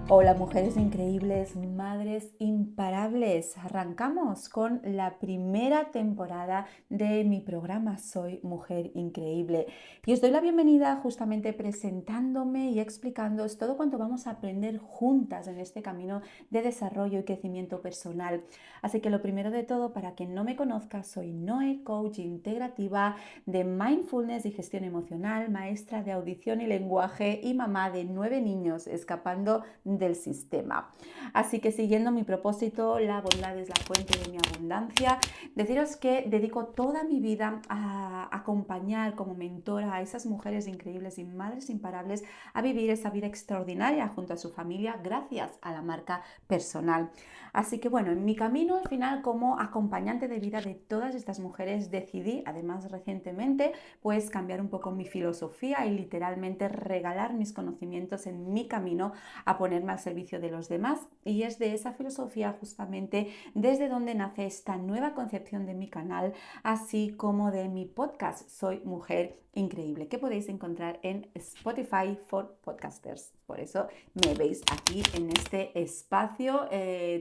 Hola mujeres increíbles, madres imparables. Arrancamos con la primera temporada de mi programa Soy Mujer Increíble y os doy la bienvenida justamente presentándome y explicándoos todo cuanto vamos a aprender juntas en este camino de desarrollo y crecimiento personal. Así que lo primero de todo, para quien no me conozca, soy Noé, coach integrativa de mindfulness y gestión emocional, maestra de audición y lenguaje y mamá de 9 niños escapando del sistema. Así que siguiendo mi propósito, la bondad es la fuente de mi abundancia, deciros que dedico toda mi vida a acompañar como mentora a esas mujeres increíbles y madres imparables a vivir esa vida extraordinaria junto a su familia gracias a la marca personal. Así que bueno, en mi camino al final como acompañante de vida de todas estas mujeres decidí, además recientemente, pues cambiar un poco mi filosofía y literalmente regalar mis conocimientos en mi camino a ponerme al servicio de los demás. Y es de esa filosofía justamente desde donde nace esta nueva concepción de mi canal, así como de mi podcast Soy Mujer Increíble, que podéis encontrar en Spotify for Podcasters. Por eso me veis aquí en este espacio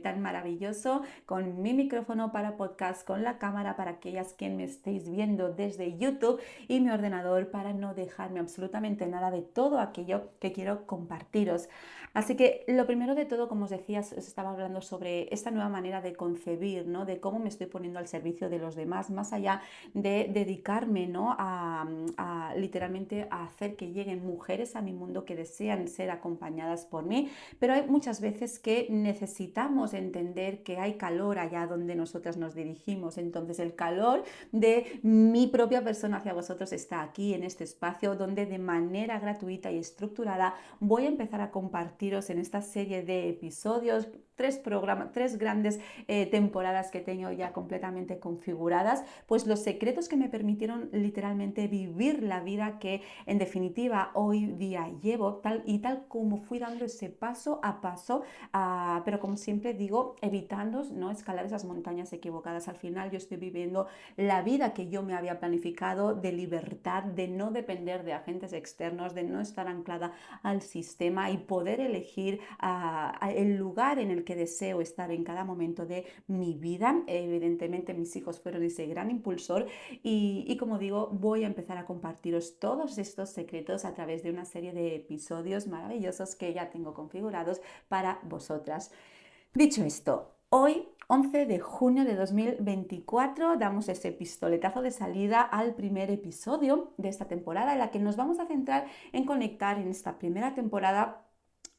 tan maravilloso, con mi micrófono para podcast, con la cámara para aquellas que me estéis viendo desde YouTube y mi ordenador para no dejarme absolutamente nada de todo aquello que quiero compartiros. Así que lo primero de todo, como os decía, os estaba hablando sobre esta nueva manera de concebir, ¿no? De cómo me estoy poniendo al servicio de los demás, más allá de dedicarme, ¿no? a literalmente a hacer que lleguen mujeres a mi mundo que desean ser acompañadas por mí, pero hay muchas veces que necesitamos entender que hay calor allá donde nosotras nos dirigimos. Entonces el calor de mi propia persona hacia vosotros está aquí en este espacio donde de manera gratuita y estructurada voy a empezar a compartiros en esta serie de episodios tres grandes temporadas que tengo ya completamente configuradas, pues los secretos que me permitieron literalmente vivir la vida que en definitiva hoy día llevo, tal como fui dando ese paso a paso, pero como siempre digo, evitando no escalar esas montañas equivocadas. Al final yo estoy viviendo la vida que yo me había planificado, de libertad, de no depender de agentes externos, de no estar anclada al sistema y poder elegir el lugar en el que deseo estar en cada momento de mi vida. Evidentemente mis hijos fueron ese gran impulsor y como digo, voy a empezar a compartiros todos estos secretos a través de una serie de episodios maravillosos que ya tengo configurados para vosotras. Dicho esto, hoy 11 de junio de 2024 damos ese pistoletazo de salida al primer episodio de esta temporada, en la que nos vamos a centrar en conectar en esta primera temporada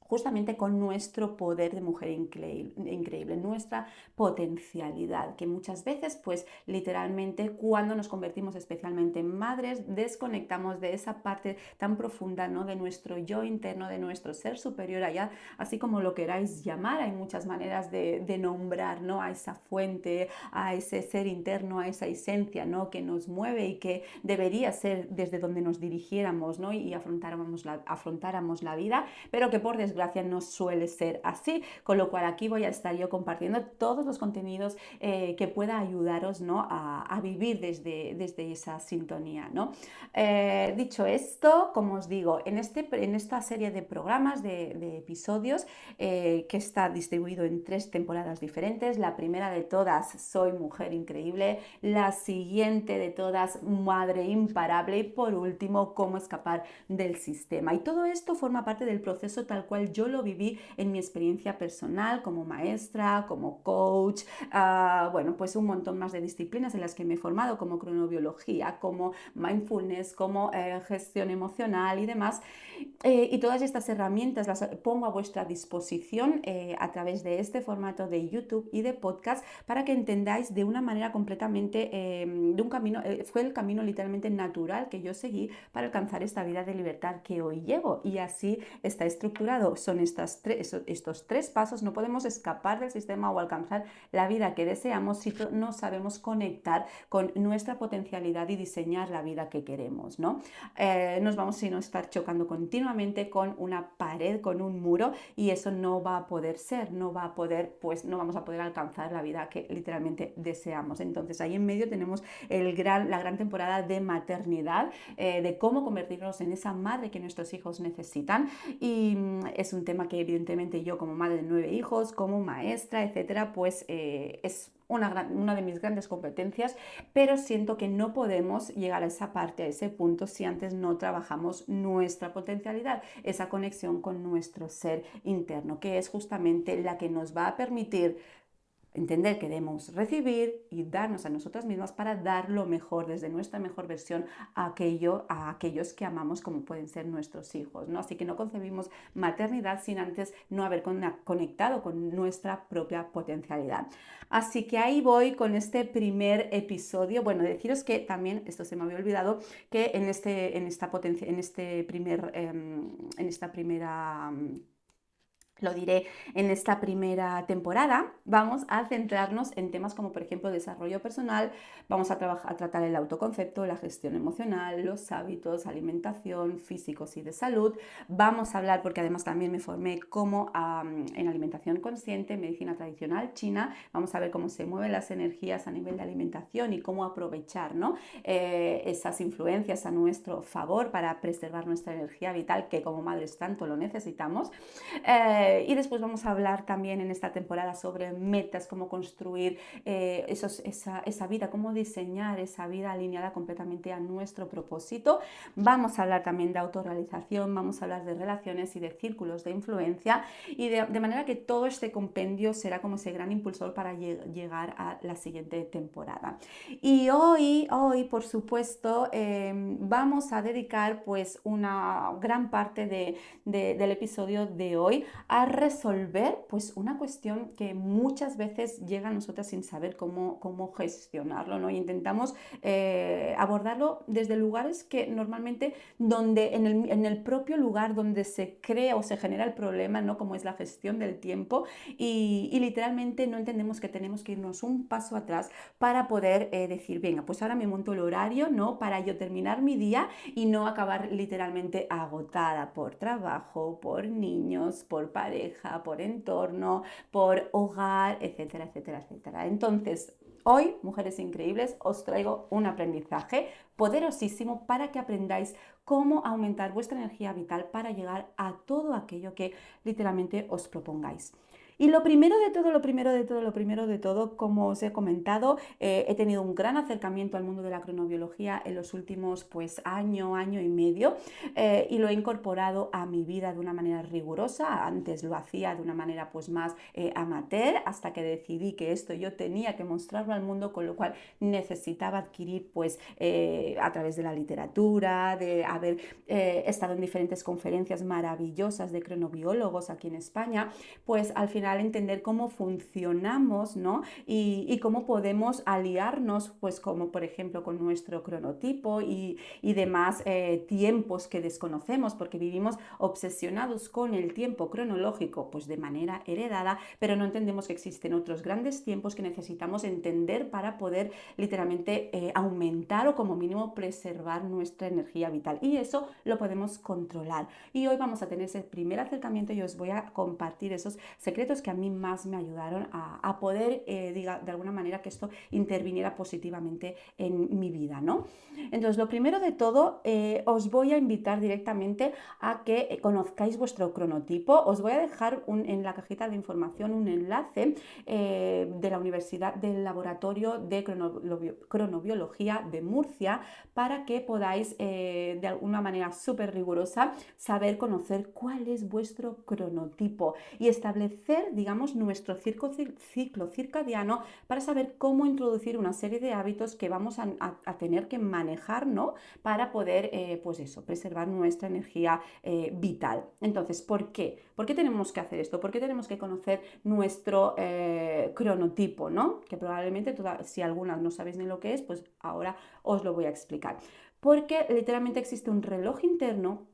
justamente con nuestro poder de mujer increíble, nuestra potencialidad, que muchas veces, pues literalmente cuando nos convertimos especialmente en madres, desconectamos de esa parte tan profunda, ¿no? De nuestro yo interno, de nuestro ser superior allá, así como lo queráis llamar. Hay muchas maneras de nombrar, ¿no? A esa fuente, a ese ser interno, a esa esencia, ¿no? Que nos mueve y que debería ser desde donde nos dirigiéramos, ¿no? Y afrontáramos la vida, pero que por desgracia no suele ser así, con lo cual aquí voy a estar yo compartiendo todos los contenidos que pueda ayudaros, ¿no? a vivir desde esa sintonía, ¿no? Dicho esto, como os digo, en esta serie de programas, de episodios, que está distribuido en 3 temporadas diferentes. La primera de todas, Soy Mujer Increíble; la siguiente de todas, Madre Imparable; y por último, Cómo escapar del sistema. Y todo esto forma parte del proceso tal cual yo lo viví en mi experiencia personal como maestra, como coach, bueno, pues un montón más de disciplinas en las que me he formado, como cronobiología, como mindfulness, como gestión emocional y demás. Y todas estas herramientas las pongo a vuestra disposición a través de este formato de YouTube y de podcast, para que entendáis de una manera completamente, de un camino, fue el camino literalmente natural que yo seguí para alcanzar esta vida de libertad que hoy llevo. Y así está estructurado. Son estos 3 pasos. No podemos escapar del sistema o alcanzar la vida que deseamos si no sabemos conectar con nuestra potencialidad y diseñar la vida que queremos, ¿no? Nos vamos a estar chocando continuamente con una pared, con un muro, y eso no va a poder ser, no vamos a poder alcanzar la vida que literalmente deseamos. Entonces ahí en medio tenemos la gran temporada de maternidad, de cómo convertirnos en esa madre que nuestros hijos necesitan, y es un tema que evidentemente yo como madre de 9 hijos, como maestra, etcétera, pues es una de mis grandes competencias, pero siento que no podemos llegar a esa parte, a ese punto, si antes no trabajamos nuestra potencialidad, esa conexión con nuestro ser interno, que es justamente la que nos va a permitir entender que debemos recibir y darnos a nosotras mismas para dar lo mejor, desde nuestra mejor versión, a aquellos que amamos, como pueden ser nuestros hijos, ¿no? Así que no concebimos maternidad sin antes no haber conectado con nuestra propia potencialidad. Así que ahí voy con este primer episodio. Bueno, deciros que también, esto se me había olvidado, que en esta primera lo diré, en esta primera temporada, vamos a centrarnos en temas como, por ejemplo, desarrollo personal, vamos a tratar el autoconcepto, la gestión emocional, los hábitos, alimentación, físicos y de salud. Vamos a hablar, porque además también me formé en alimentación consciente, medicina tradicional china, vamos a ver cómo se mueven las energías a nivel de alimentación y cómo aprovechar, ¿no? Esas influencias a nuestro favor para preservar nuestra energía vital, que como madres tanto lo necesitamos. Y después vamos a hablar también en esta temporada sobre metas, cómo construir esa vida, cómo diseñar esa vida alineada completamente a nuestro propósito. Vamos a hablar también de autorrealización, vamos a hablar de relaciones y de círculos de influencia, y de manera que todo este compendio será como ese gran impulsor para llegar a la siguiente temporada. Y hoy por supuesto, vamos a dedicar pues una gran parte del episodio de hoy a resolver pues una cuestión que muchas veces llega a nosotras sin saber cómo gestionarlo, ¿no? Y intentamos abordarlo desde lugares que normalmente en el propio lugar donde se crea o se genera el problema, ¿no? Como es la gestión del tiempo, y literalmente no entendemos que tenemos que irnos un paso atrás para poder decir, venga, pues ahora me monto el horario, ¿no? Para yo terminar mi día y no acabar literalmente agotada por trabajo, por niños, por pareja, por entorno, por hogar, etcétera, etcétera, etcétera. Entonces, hoy, mujeres increíbles, os traigo un aprendizaje poderosísimo para que aprendáis cómo aumentar vuestra energía vital para llegar a todo aquello que literalmente os propongáis. Y lo primero de todo, como os he comentado, he tenido un gran acercamiento al mundo de la cronobiología en los últimos pues año y medio, y lo he incorporado a mi vida de una manera rigurosa. Antes lo hacía de una manera pues más amateur, hasta que decidí que esto yo tenía que mostrarlo al mundo, con lo cual necesitaba adquirir pues a través de la literatura, de haber estado en diferentes conferencias maravillosas de cronobiólogos aquí en España, pues al final entender cómo funcionamos, ¿no? Y cómo podemos aliarnos, pues como por ejemplo con nuestro cronotipo y demás tiempos que desconocemos, porque vivimos obsesionados con el tiempo cronológico, pues de manera heredada, pero no entendemos que existen otros grandes tiempos que necesitamos entender para poder literalmente aumentar o como mínimo preservar nuestra energía vital, y eso lo podemos controlar. Y hoy vamos a tener ese primer acercamiento y os voy a compartir esos secretos que a mí más me ayudaron a poder, de alguna manera, que esto interviniera positivamente en mi vida, ¿no? Entonces, lo primero de todo, os voy a invitar directamente a que conozcáis vuestro cronotipo. Os voy a dejar en la cajita de información un enlace de la Universidad del Laboratorio de Cronobiología de Murcia, para que podáis de alguna manera súper rigurosa conocer cuál es vuestro cronotipo y establecer, digamos, nuestro ciclo circadiano, para saber cómo introducir una serie de hábitos que vamos a tener que manejar, ¿no? Para poder, pues eso, preservar nuestra energía vital. Entonces, ¿por qué? ¿Por qué tenemos que hacer esto? ¿Por qué tenemos que conocer nuestro cronotipo, ¿no? Que probablemente, si algunas no sabéis ni lo que es, pues ahora os lo voy a explicar. Porque literalmente existe un reloj interno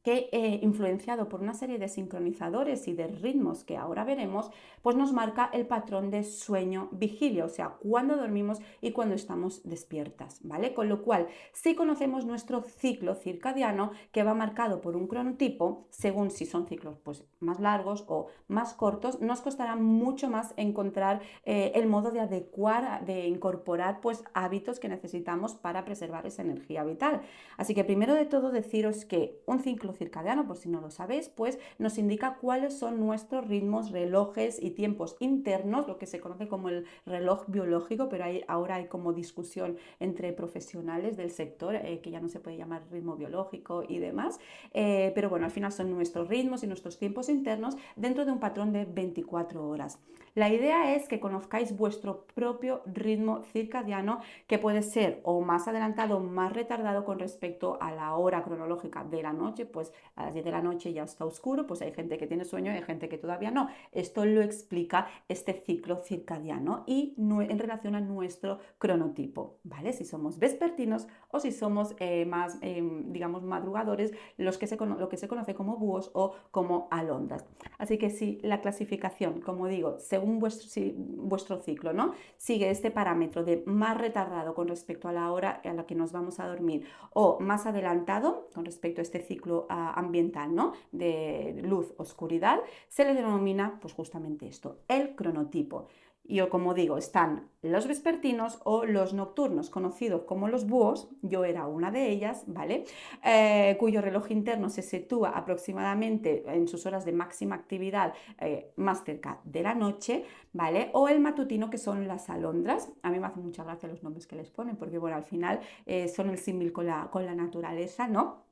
que, influenciado por una serie de sincronizadores y de ritmos que ahora veremos, pues nos marca el patrón de sueño-vigilia, o sea, cuándo dormimos y cuándo estamos despiertas, ¿vale? Con lo cual, si conocemos nuestro ciclo circadiano, que va marcado por un cronotipo, según si son ciclos pues más largos o más cortos, nos costará mucho más encontrar el modo de adecuar, de incorporar pues hábitos que necesitamos para preservar esa energía vital. Así que primero de todo deciros que un ciclo circadiano, por si no lo sabéis, pues nos indica cuáles son nuestros ritmos, relojes y tiempos internos, lo que se conoce como el reloj biológico, pero ahora hay como discusión entre profesionales del sector, que ya no se puede llamar ritmo biológico y demás, pero bueno, al final son nuestros ritmos y nuestros tiempos internos dentro de un patrón de 24 horas. La idea es que conozcáis vuestro propio ritmo circadiano, que puede ser o más adelantado o más retardado con respecto a la hora cronológica de la noche. Pues a las 10 de la noche ya está oscuro, pues hay gente que tiene sueño y hay gente que todavía no. Esto lo explica este ciclo circadiano y en relación a nuestro cronotipo, ¿vale? Si somos vespertinos o si somos más, digamos, madrugadores, lo que se conoce como búhos o como alondras. Así que si la clasificación, como digo, según vuestro ciclo, ¿no?, sigue este parámetro de más retardado con respecto a la hora a la que nos vamos a dormir o más adelantado con respecto a este ciclo ambiental, ¿no?, de luz-oscuridad, se le denomina pues justamente esto, el cronotipo. Y como digo, están los vespertinos o los nocturnos, conocidos como los búhos, yo era una de ellas, ¿vale? Cuyo reloj interno se sitúa aproximadamente en sus horas de máxima actividad más cerca de la noche, ¿vale? O el matutino, que son las alondras. A mí me hacen mucha gracia los nombres que les ponen, porque bueno, al final son el símil con la naturaleza, ¿no?,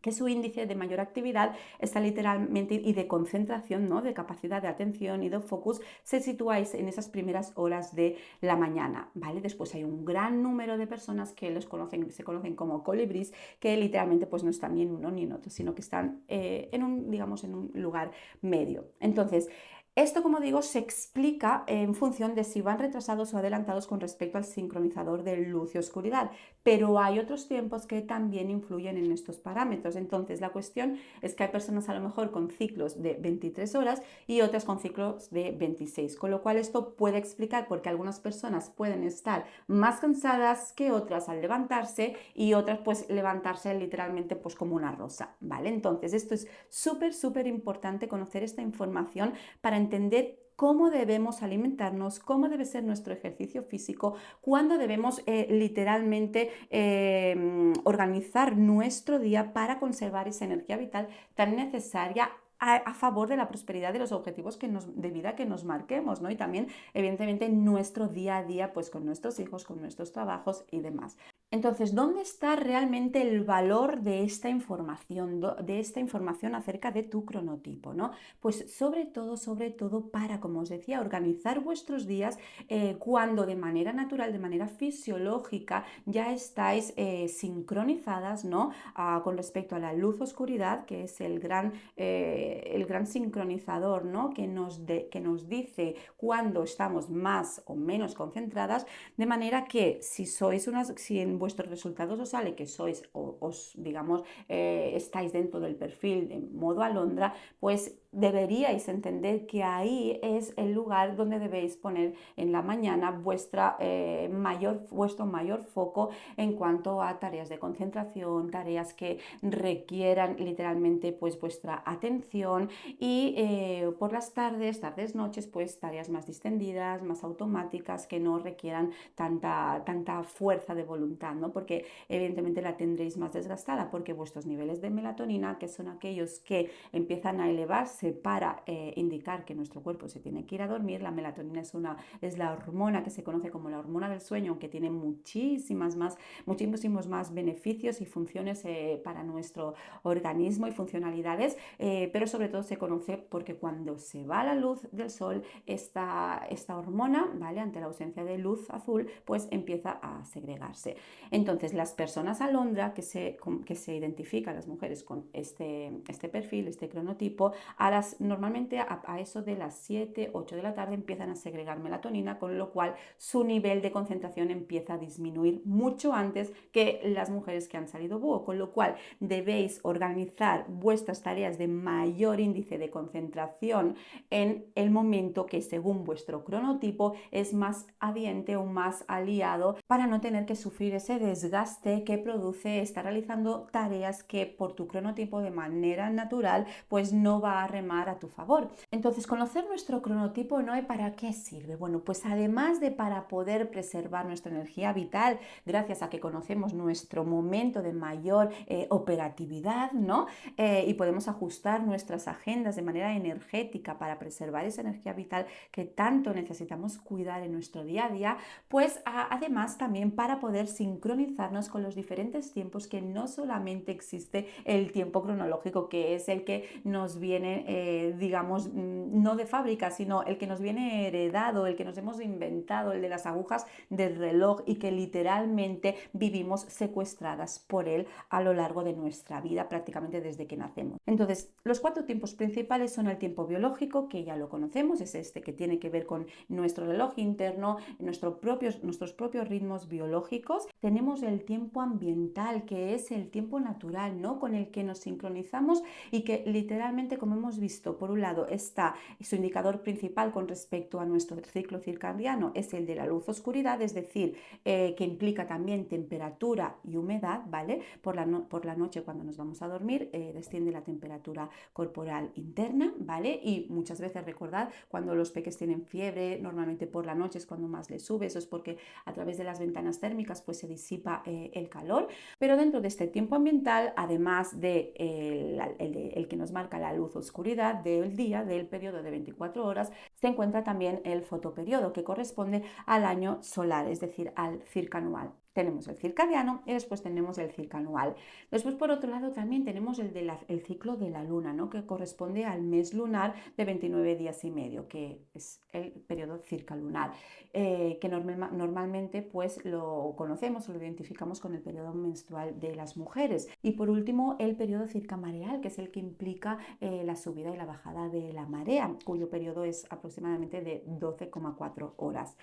que su índice de mayor actividad está literalmente y de concentración, ¿no?, de capacidad de atención y de focus, se situáis en esas primeras horas de la mañana, ¿vale? Después hay un gran número de personas que se conocen como colibrís, que literalmente pues no están ni en uno ni en otro, sino que están digamos, en un lugar medio. Entonces, esto, como digo, se explica en función de si van retrasados o adelantados con respecto al sincronizador de luz y oscuridad, pero hay otros tiempos que también influyen en estos parámetros. Entonces, la cuestión es que hay personas a lo mejor con ciclos de 23 horas y otras con ciclos de 26, con lo cual esto puede explicar por qué algunas personas pueden estar más cansadas que otras al levantarse y otras pues levantarse literalmente pues como una rosa, ¿vale? Entonces, esto es súper importante conocer esta información para entender cómo debemos alimentarnos, cómo debe ser nuestro ejercicio físico, cuándo debemos literalmente organizar nuestro día para conservar esa energía vital tan necesaria a favor de la prosperidad de los objetivos de vida que nos marquemos, ¿no? Y también, evidentemente, nuestro día a día, pues con nuestros hijos, con nuestros trabajos y demás. Entonces, ¿dónde está realmente el valor de esta información acerca de tu cronotipo, ¿no? Pues sobre todo para, como os decía, organizar vuestros días cuando de manera natural, de manera fisiológica, ya estáis sincronizadas, ¿no?, con respecto a la luz-oscuridad, que es el gran sincronizador, ¿no?, que nos dice cuándo estamos más o menos concentradas, de manera que si en vuestros resultados os sale que sois digamos, estáis dentro del perfil de modo alondra, pues deberíais entender que ahí es el lugar donde debéis poner en la mañana vuestro mayor foco en cuanto a tareas de concentración, tareas que requieran literalmente pues vuestra atención, y por las tardes, noches, pues tareas más distendidas, más automáticas, que no requieran tanta fuerza de voluntad, ¿no? Porque evidentemente la tendréis más desgastada, porque vuestros niveles de melatonina, que son aquellos que empiezan a elevarse para indicar que nuestro cuerpo se tiene que ir a dormir. La melatonina es la hormona que se conoce como la hormona del sueño, aunque tiene muchísimos más beneficios y funciones para nuestro organismo y funcionalidades, pero sobre todo se conoce porque cuando se va la luz del sol, esta hormona, ¿vale?, ante la ausencia de luz azul, pues empieza a segregarse. Entonces, las personas alondra que se identifican, las mujeres con este perfil, este cronotipo, normalmente a eso de las 7, 8 de la tarde empiezan a segregar melatonina, con lo cual su nivel de concentración empieza a disminuir mucho antes que las mujeres que han salido búho, con lo cual debéis organizar vuestras tareas de mayor índice de concentración en el momento que, según vuestro cronotipo, es más adiente o más aliado para no tener que sufrir ese desgaste que produce estar realizando tareas que por tu cronotipo de manera natural pues no va a remar a tu favor. Entonces, conocer nuestro cronotipo, ¿no? ¿Para qué sirve? Bueno, pues además de para poder preservar nuestra energía vital, gracias a que conocemos nuestro momento de mayor operatividad, ¿no? Y podemos ajustar nuestras agendas de manera energética para preservar esa energía vital que tanto necesitamos cuidar en nuestro día a día, pues además también para poder sincronizarnos con los diferentes tiempos, que no solamente existe el tiempo cronológico, que es el que nos viene, digamos, no de fábrica, sino el que nos viene heredado, el que nos hemos inventado, el de las agujas del reloj, y que literalmente vivimos secuestradas por él a lo largo de nuestra vida, prácticamente desde que nacemos. Entonces, los 4 tiempos principales son el tiempo biológico, que ya lo conocemos, es este que tiene que ver con nuestro reloj interno, nuestros propios ritmos biológicos. Tenemos el tiempo ambiental, que es el tiempo natural, ¿no? Con el que nos sincronizamos y que literalmente, como hemos visto, por un lado está su indicador principal con respecto a nuestro ciclo circadiano, es el de la luz-oscuridad, es decir, que implica también temperatura y humedad, ¿vale? Por la noche, cuando nos vamos a dormir, desciende la temperatura corporal interna, ¿vale? Y muchas veces, recordad, cuando los peques tienen fiebre, normalmente por la noche es cuando más les sube, eso es porque a través de las ventanas térmicas pues se disipa el calor. Pero dentro de este tiempo ambiental, además de el que nos marca la luz-oscuridad del día, del periodo de 24 horas, se encuentra también el fotoperiodo, que corresponde al año solar, es decir, al circanual. Tenemos el circadiano y después tenemos el circanual. Después, por otro lado, también tenemos el ciclo de la luna, ¿no? Que corresponde al mes lunar de 29 días y medio, que es el periodo circalunar, que normalmente pues lo conocemos o lo identificamos con el periodo menstrual de las mujeres. Y por último, el periodo circamareal, que es el que implica la subida y la bajada de la marea, cuyo periodo es aproximadamente de 12,4 horas.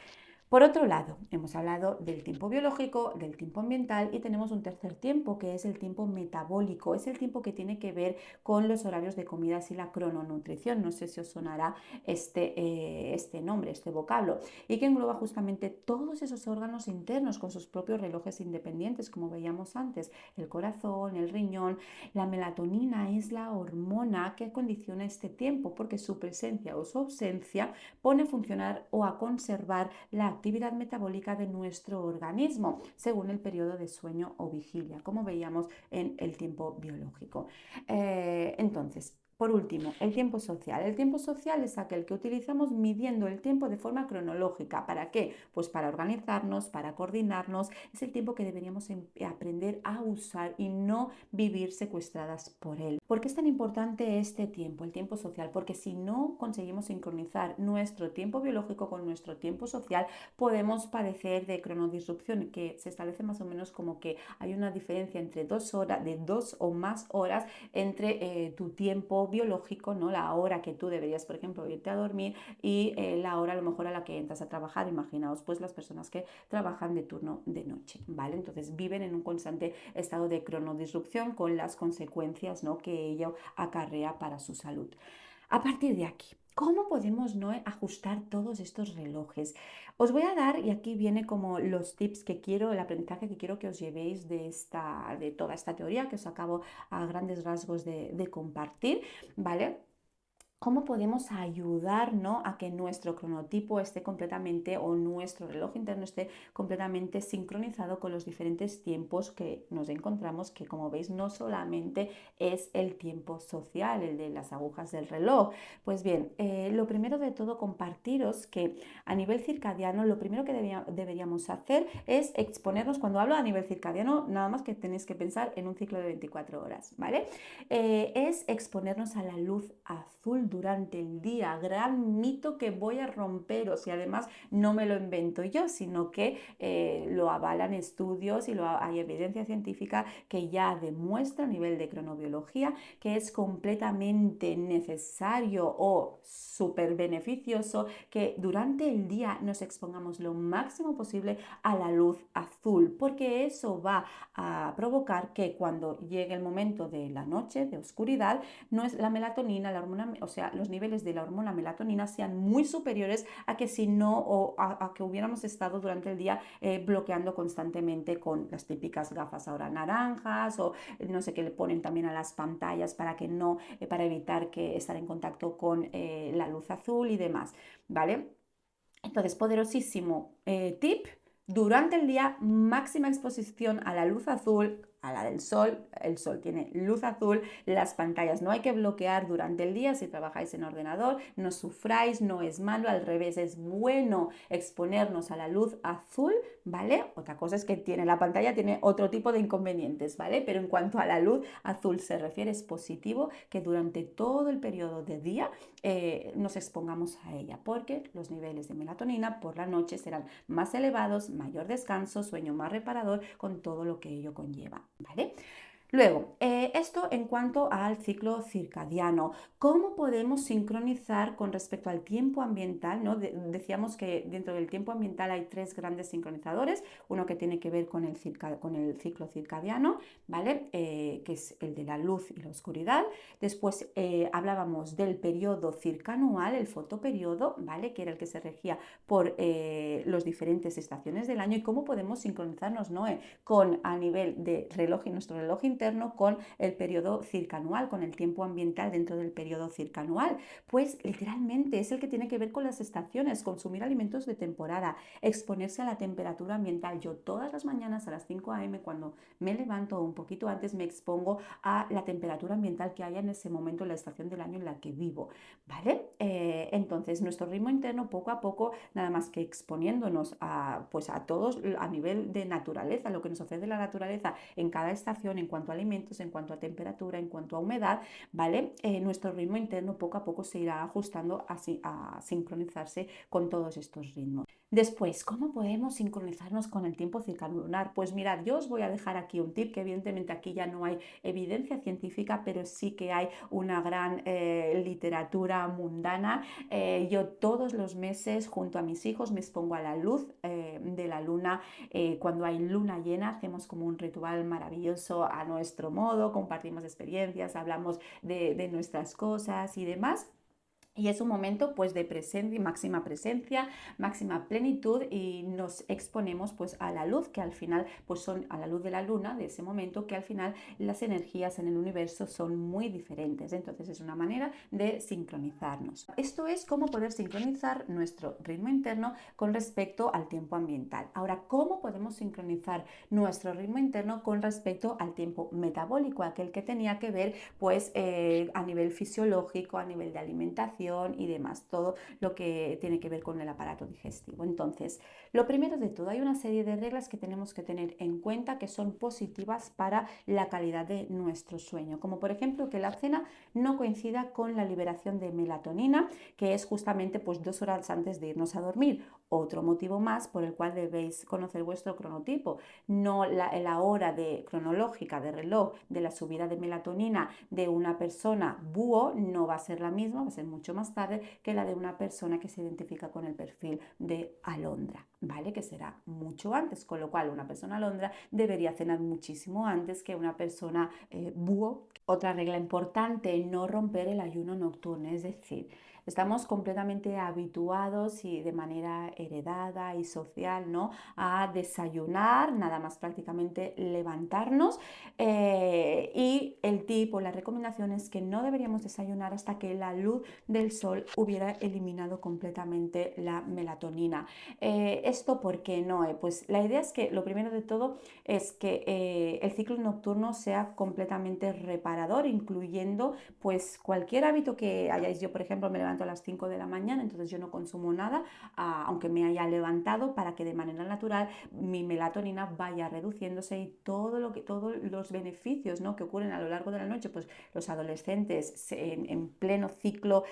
Por otro lado, hemos hablado del tiempo biológico, del tiempo ambiental, y tenemos un tercer tiempo, que es el tiempo metabólico. Es el tiempo que tiene que ver con los horarios de comidas y la crononutrición. No sé si os sonará este nombre, este vocablo, y que engloba justamente todos esos órganos internos con sus propios relojes independientes, como veíamos antes, el corazón, el riñón. La melatonina es la hormona que condiciona este tiempo, porque su presencia o su ausencia pone a funcionar o a conservar la actividad metabólica de nuestro organismo, según el periodo de sueño o vigilia, como veíamos en el tiempo biológico. Entonces, por último, el tiempo social. El tiempo social es aquel que utilizamos midiendo el tiempo de forma cronológica. ¿Para qué? Pues para organizarnos, para coordinarnos. Es el tiempo que deberíamos aprender a usar y no vivir secuestradas por él. ¿Por qué es tan importante este tiempo, el tiempo social? Porque si no conseguimos sincronizar nuestro tiempo biológico con nuestro tiempo social, podemos padecer de cronodisrupción, que se establece más o menos como que hay una diferencia entre 2 horas, de 2 o más horas entre tu tiempo biológico, ¿no? La hora que tú deberías, por ejemplo, irte a dormir, y la hora a lo mejor a la que entras a trabajar. Imaginaos pues las personas que trabajan de turno de noche, ¿vale? Entonces viven en un constante estado de cronodisrupción, con las consecuencias, ¿no?, que ello acarrea para su salud. A partir de aquí, ¿cómo podemos, no, ajustar todos estos relojes? Os voy a dar, y aquí viene como los tips que quiero, el aprendizaje que quiero que os llevéis de toda esta teoría que os acabo a grandes rasgos de compartir, ¿vale? ¿Cómo podemos ayudar, ¿no?, a que nuestro cronotipo esté completamente, o nuestro reloj interno esté completamente sincronizado con los diferentes tiempos que nos encontramos, que como veis no solamente es el tiempo social, el de las agujas del reloj? Pues bien, lo primero de todo, compartiros que a nivel circadiano lo primero que deberíamos hacer es exponernos. Cuando hablo a nivel circadiano, nada más que tenéis que pensar en un ciclo de 24 horas, ¿vale? Es exponernos a la luz azul durante el día. Gran mito que voy a romperos, y además no me lo invento yo, sino que lo avalan estudios y hay evidencia científica que ya demuestra a nivel de cronobiología que es completamente necesario o súper beneficioso que durante el día nos expongamos lo máximo posible a la luz azul, porque eso va a provocar que cuando llegue el momento de la noche, de oscuridad, no es la melatonina, la hormona, o sea, sea, los niveles de la hormona melatonina sean muy superiores a que si no, o a que hubiéramos estado durante el día bloqueando constantemente con las típicas gafas ahora naranjas, o no sé qué le ponen también a las pantallas para que no, para evitar que estar en contacto con la luz azul y demás, ¿vale? Entonces, poderosísimo tip: durante el día, máxima exposición a la luz azul, a la del sol. El sol tiene luz azul, las pantallas no hay que bloquear durante el día. Si trabajáis en ordenador, no sufráis, no es malo, al revés, es bueno exponernos a la luz azul, ¿vale? Otra cosa es que tiene la pantalla, tiene otro tipo de inconvenientes, ¿vale? Pero en cuanto a la luz azul se refiere, es positivo que durante todo el periodo de día nos expongamos a ella, porque los niveles de melatonina por la noche serán más elevados, mayor descanso, sueño más reparador, con todo lo que ello conlleva, ¿vale? Luego, esto en cuanto al ciclo circadiano. ¿Cómo podemos sincronizar con respecto al tiempo ambiental, ¿no? Decíamos que dentro del tiempo ambiental hay tres grandes sincronizadores, uno que tiene que ver con el ciclo circadiano, ¿vale? Que es el de la luz y la oscuridad. Después hablábamos del periodo circanual, el fotoperiodo, ¿vale? Que era el que se regía por las diferentes estaciones del año, y cómo podemos sincronizarnos, ¿no? Con a nivel de reloj y nuestro reloj interno con el periodo circanual, con el tiempo ambiental dentro del periodo circanual. Pues literalmente es el que tiene que ver con las estaciones, consumir alimentos de temporada, exponerse a la temperatura ambiental. Yo todas las mañanas a las 5 a.m. cuando me levanto, un poquito antes, me expongo a la temperatura ambiental que haya en ese momento en la estación del año en la que vivo, ¿vale? Entonces nuestro ritmo interno, poco a poco, nada más que exponiéndonos a, pues a todos a nivel de naturaleza, lo que nos ofrece la naturaleza en cada estación, en cuanto a alimentos, en cuanto a temperatura, en cuanto a humedad, ¿vale? Nuestro ritmo interno poco a poco se irá ajustando a sincronizarse con todos estos ritmos. Después, ¿cómo podemos sincronizarnos con el tiempo circunlunar? Pues mirad, yo os voy a dejar aquí un tip, que evidentemente aquí ya no hay evidencia científica, pero sí que hay una gran literatura mundana. Yo todos los meses junto a mis hijos me expongo a la luz de la luna. Cuando hay luna llena hacemos como un ritual maravilloso a nuestro modo, compartimos experiencias, hablamos de nuestras cosas y demás. Y es un momento pues de presencia, máxima plenitud, y nos exponemos pues a la luz, que al final pues son a la luz de la luna, de ese momento, que al final las energías en el universo son muy diferentes. Entonces es una manera de sincronizarnos. Esto es cómo poder sincronizar nuestro ritmo interno con respecto al tiempo ambiental. Ahora, ¿cómo podemos sincronizar nuestro ritmo interno con respecto al tiempo metabólico, aquel que tenía que ver pues a nivel fisiológico, a nivel de alimentación y demás, todo lo que tiene que ver con el aparato digestivo? Entonces, lo primero de todo, hay una serie de reglas que tenemos que tener en cuenta, que son positivas para la calidad de nuestro sueño, como por ejemplo que la cena no coincida con la liberación de melatonina, que es justamente pues 2 horas antes de irnos a dormir. Otro motivo más por el cual debéis conocer vuestro cronotipo. No la hora cronológica de reloj de la subida de melatonina de una persona búho no va a ser la misma, va a ser mucho más tarde que la de una persona que se identifica con el perfil de alondra, ¿vale? Que será mucho antes, con lo cual una persona alondra debería cenar muchísimo antes que una persona búho. Otra regla importante: no romper el ayuno nocturno, es decir, estamos completamente habituados y de manera heredada y social, ¿no?, a desayunar, nada más prácticamente levantarnos, y el tip o la recomendación es que no deberíamos desayunar hasta que la luz del sol hubiera eliminado completamente la melatonina. ¿Esto por qué no? Pues la idea es que lo primero de todo es que el ciclo nocturno sea completamente reparador, incluyendo pues cualquier hábito que hayáis. Yo, por ejemplo, me levanto a las 5 de la mañana, entonces yo no consumo nada, aunque me haya levantado, para que de manera natural mi melatonina vaya reduciéndose, y todos los beneficios, ¿no?, que ocurren a lo largo de la noche. Pues los adolescentes en pleno ciclo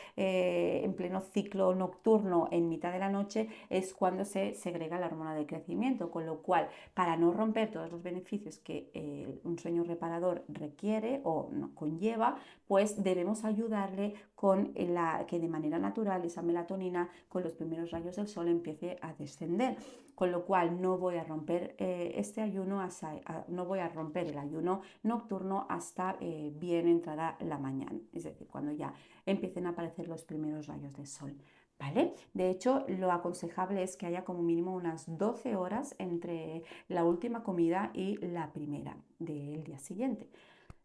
nocturno, en mitad de la noche, es cuando se segrega la hormona de crecimiento, con lo cual, para no romper todos los beneficios que un sueño reparador requiere o no, conlleva, pues debemos ayudarle con que de manera natural esa melatonina con los primeros rayos del sol empiece a descender, con lo cual no voy a romper no voy a romper el ayuno nocturno hasta bien entrada la mañana, es decir, cuando ya empiecen a aparecer los primeros rayos del sol. ¿Vale? De hecho, lo aconsejable es que haya como mínimo unas 12 horas entre la última comida y la primera del día siguiente.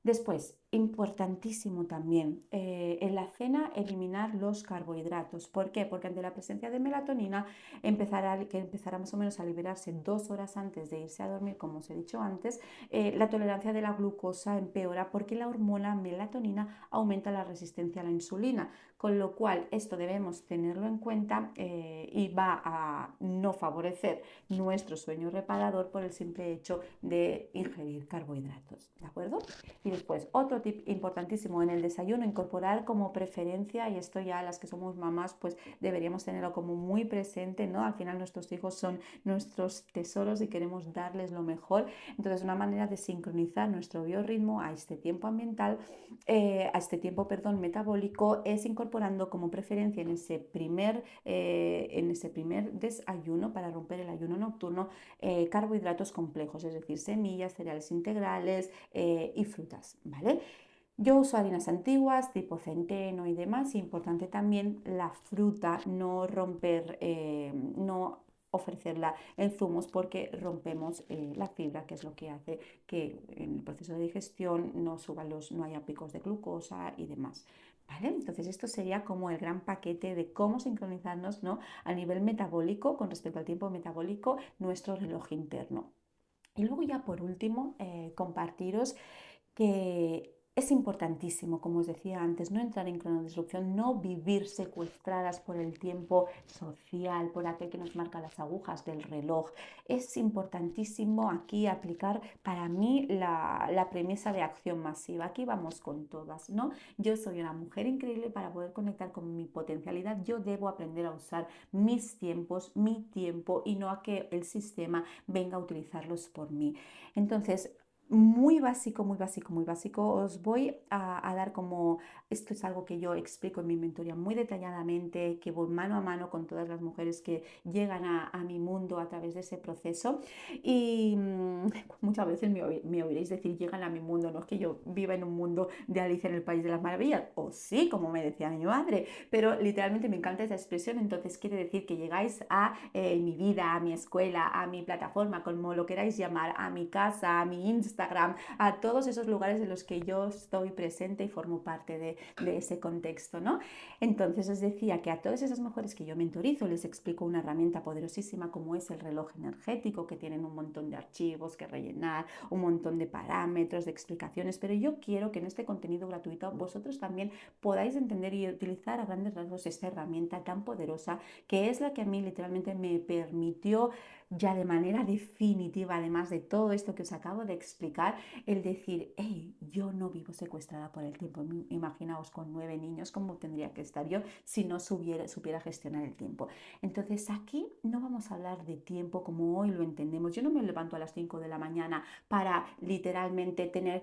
Después, importantísimo también, en la cena eliminar los carbohidratos. ¿Por qué? Porque ante la presencia de melatonina empezará más o menos a liberarse 2 horas antes de irse a dormir, como os he dicho antes, la tolerancia de la glucosa empeora porque la hormona melatonina aumenta la resistencia a la insulina, con lo cual esto debemos tenerlo en cuenta y va a no favorecer nuestro sueño reparador por el simple hecho de ingerir carbohidratos, ¿de acuerdo? Y después, otro tip importantísimo en el desayuno, incorporar como preferencia, y esto ya las que somos mamás pues deberíamos tenerlo como muy presente, ¿no? Al final nuestros hijos son nuestros tesoros y queremos darles lo mejor. Entonces, una manera de sincronizar nuestro biorritmo a este tiempo ambiental, perdón, metabólico, es incorporando como preferencia en ese primer desayuno para romper el ayuno nocturno, carbohidratos complejos, es decir, semillas, cereales integrales y frutas, ¿vale? Yo uso harinas antiguas, tipo centeno y demás. Importante también la fruta, no ofrecerla en zumos porque rompemos la fibra, que es lo que hace que en el proceso de digestión no haya picos de glucosa y demás. ¿Vale? Entonces esto sería como el gran paquete de cómo sincronizarnos, ¿no? A nivel metabólico, con respecto al tiempo metabólico, nuestro reloj interno. Y luego ya por último, compartiros que es importantísimo, como os decía antes, no entrar en cronodisrupción, no vivir secuestradas por el tiempo social, por aquel que nos marca las agujas del reloj. Es importantísimo aquí aplicar para mí la premisa de acción masiva. Aquí vamos con todas, ¿no? Yo soy una mujer increíble. Para poder conectar con mi potencialidad, yo debo aprender a usar mis tiempos, mi tiempo, y no a que el sistema venga a utilizarlos por mí. Entonces, muy básico, muy básico, muy básico. Os voy a dar como, esto es algo que yo explico en mi mentoría muy detalladamente, que voy mano a mano con todas las mujeres que llegan a mi mundo a través de ese proceso. Y muchas veces me oiréis decir, llegan a mi mundo, no es que yo viva en un mundo de Alicia en el País de las Maravillas, o sí, como me decía mi madre, pero literalmente me encanta esa expresión. Entonces quiere decir que llegáis a mi vida, a mi escuela, a mi plataforma, como lo queráis llamar, a mi casa, a mi Instagram, a todos esos lugares en los que yo estoy presente y formo parte de ese contexto, ¿no? Entonces os decía que a todas esas mujeres que yo mentorizo les explico una herramienta poderosísima como es el reloj energético, que tienen un montón de archivos que rellenar, un montón de parámetros, de explicaciones, pero yo quiero que en este contenido gratuito vosotros también podáis entender y utilizar a grandes rasgos esta herramienta tan poderosa, que es la que a mí literalmente me permitió ya de manera definitiva, además de todo esto que os acabo de explicar, el decir, hey, yo no vivo secuestrada por el tiempo. Imaginaos con 9 niños cómo tendría que estar yo si no supiera gestionar el tiempo. Entonces aquí no vamos a hablar de tiempo como hoy lo entendemos. Yo no me levanto a las 5 de la mañana para literalmente tener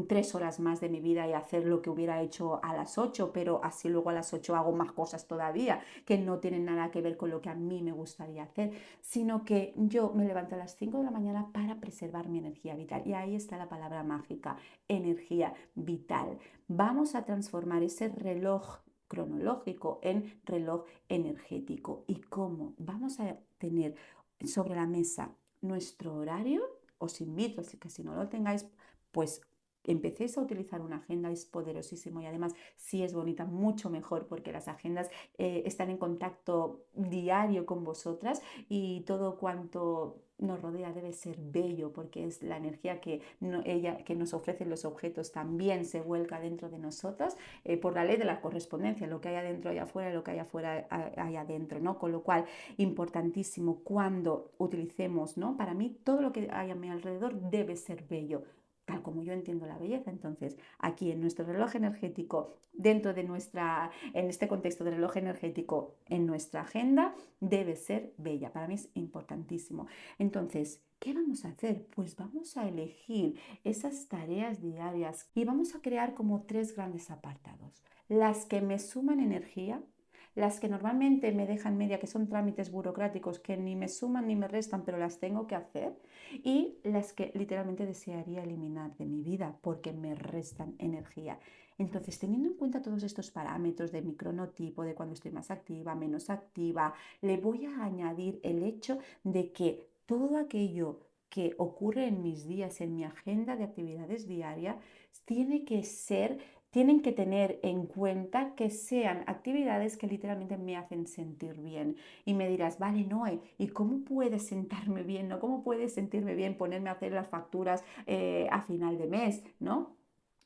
3 horas más de mi vida y hacer lo que hubiera hecho a las 8, pero así luego a las 8 hago más cosas todavía que no tienen nada que ver con lo que a mí me gustaría hacer, sino que yo me levanto a las 5 de la mañana para preservar mi energía vital. Y ahí está la palabra mágica, energía vital. Vamos a transformar ese reloj cronológico en reloj energético. ¿Y cómo? Vamos a tener sobre la mesa nuestro horario. Os invito, así que si no lo tengáis, pues empecéis a utilizar una agenda, es poderosísimo, y además si es bonita, mucho mejor, porque las agendas están en contacto diario con vosotras y todo cuanto nos rodea debe ser bello, porque es la energía que nos ofrecen los objetos, también se vuelca dentro de nosotras por la ley de la correspondencia, lo que hay adentro hay afuera, lo que hay afuera hay adentro, ¿no? Con lo cual, importantísimo cuando utilicemos, ¿no? Para mí todo lo que hay a mi alrededor debe ser bello, tal como yo entiendo la belleza. Entonces, aquí en nuestro reloj energético, en este contexto de reloj energético, en nuestra agenda, debe ser bella. Para mí es importantísimo. Entonces, ¿qué vamos a hacer? Pues vamos a elegir esas tareas diarias y vamos a crear como 3 grandes apartados. Las que me suman energía, las que normalmente me dejan media, que son trámites burocráticos que ni me suman ni me restan, pero las tengo que hacer, y las que literalmente desearía eliminar de mi vida porque me restan energía. Entonces, teniendo en cuenta todos estos parámetros de mi cronotipo, de cuando estoy más activa, menos activa, le voy a añadir el hecho de que todo aquello que ocurre en mis días, en mi agenda de actividades diarias, tiene que ser, tienen que tener en cuenta que sean actividades que literalmente me hacen sentir bien. Y me dirás, vale, Noé, ¿y cómo puedes sentarme bien? ¿No? ¿Cómo puedes sentirme bien ponerme a hacer las facturas a final de mes? ¿No?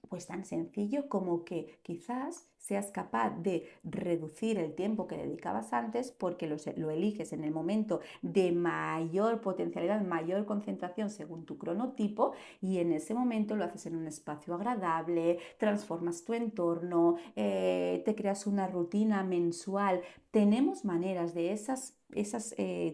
Pues tan sencillo como que quizás seas capaz de reducir el tiempo que dedicabas antes porque lo eliges en el momento de mayor potencialidad, mayor concentración según tu cronotipo, y en ese momento lo haces en un espacio agradable, transformas tu entorno, te creas una rutina mensual. Tenemos maneras de esas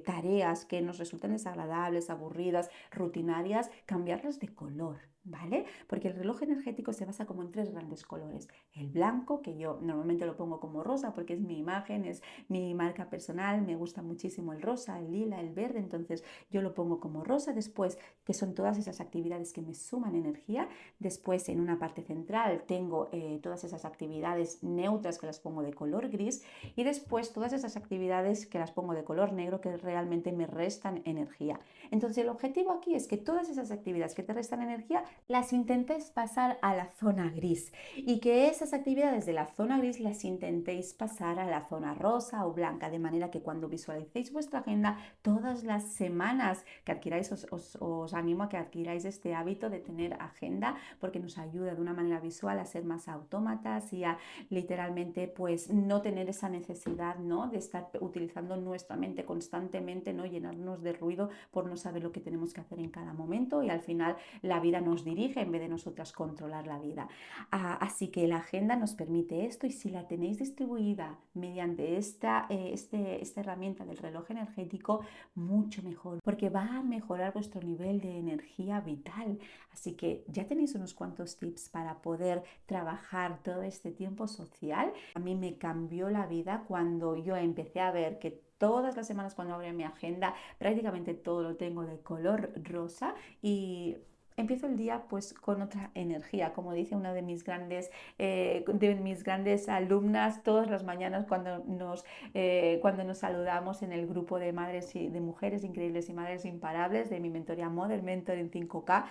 tareas que nos resultan desagradables, aburridas, rutinarias, cambiarlas de color. ¿Vale? Porque el reloj energético se basa como en 3 grandes colores. El blanco, que yo normalmente lo pongo como rosa porque es mi imagen, es mi marca personal, me gusta muchísimo el rosa, el lila, el verde, entonces yo lo pongo como rosa. Después, que son todas esas actividades que me suman energía. Después, en una parte central, tengo todas esas actividades neutras que las pongo de color gris. Y después, todas esas actividades que las pongo de color negro que realmente me restan energía. Entonces, el objetivo aquí es que todas esas actividades que te restan energía las intentéis pasar a la zona gris, y que esas actividades de la zona gris las intentéis pasar a la zona rosa o blanca, de manera que cuando visualicéis vuestra agenda todas las semanas que adquiráis, os animo a que adquiráis este hábito de tener agenda, porque nos ayuda de una manera visual a ser más autómatas y a literalmente pues no tener esa necesidad, ¿no?, de estar utilizando nuestra mente constantemente, ¿no?, llenarnos de ruido por no saber lo que tenemos que hacer en cada momento, y al final la vida nos dirige en vez de nosotras controlar la vida. Así que la agenda nos permite esto, y si la tenéis distribuida mediante esta herramienta del reloj energético, mucho mejor, porque va a mejorar vuestro nivel de energía vital. Así que ya tenéis unos cuantos tips para poder trabajar todo este tiempo social. A mí me cambió la vida cuando yo empecé a ver que todas las semanas, cuando abro mi agenda, prácticamente todo lo tengo de color rosa, y empiezo el día pues con otra energía, como dice una de mis grandes alumnas todas las mañanas cuando nos saludamos en el grupo de madres y de mujeres increíbles y madres imparables de mi mentoría Model Mentor en 5K.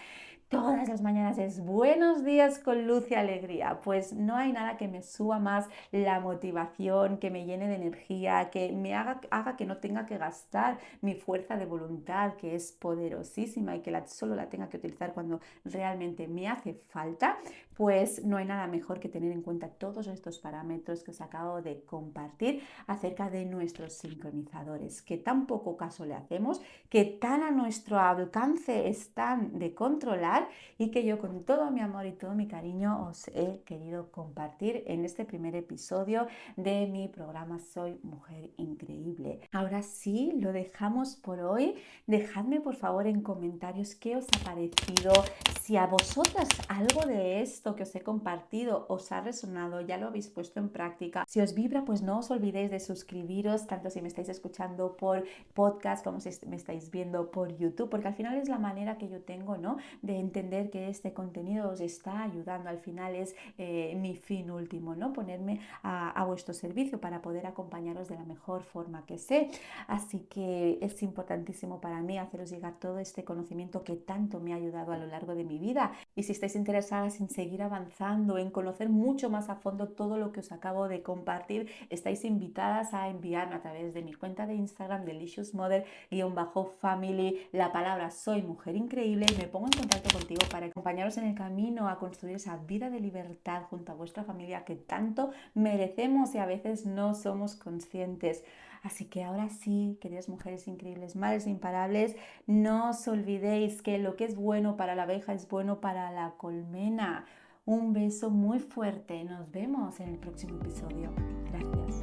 Todas las mañanas es buenos días con luz y alegría. Pues no hay nada que me suba más la motivación, que me llene de energía, que me haga que no tenga que gastar mi fuerza de voluntad, que es poderosísima y que solo la tenga que utilizar cuando realmente me hace falta. Pues no hay nada mejor que tener en cuenta todos estos parámetros que os acabo de compartir acerca de nuestros sincronizadores, que tan poco caso le hacemos, que tan a nuestro alcance están de controlar, y que yo con todo mi amor y todo mi cariño os he querido compartir en este primer episodio de mi programa Soy Mujer Increíble. Ahora sí, lo dejamos por hoy. Dejadme por favor en comentarios qué os ha parecido, si a vosotras algo de esto que os he compartido os ha resonado, ya lo habéis puesto en práctica. Si os vibra, pues no os olvidéis de suscribiros, tanto si me estáis escuchando por podcast como si me estáis viendo por YouTube, porque al final es la manera que yo tengo, ¿no?, de entender que este contenido os está ayudando. Al final es mi fin último, ¿no?, ponerme a vuestro servicio para poder acompañaros de la mejor forma que sé. Así que es importantísimo para mí haceros llegar todo este conocimiento que tanto me ha ayudado a lo largo de mi vida. Y si estáis interesadas en seguir avanzando, en conocer mucho más a fondo todo lo que os acabo de compartir, estáis invitadas a enviarme a través de mi cuenta de Instagram, deliciousmother_family, la palabra Soy Mujer Increíble, y me pongo en contacto contigo para acompañaros en el camino a construir esa vida de libertad junto a vuestra familia que tanto merecemos y a veces no somos conscientes. Así que ahora sí, queridas mujeres increíbles, madres imparables, no os olvidéis que lo que es bueno para la abeja es bueno para la colmena. Un beso muy fuerte. Nos vemos en el próximo episodio. Gracias.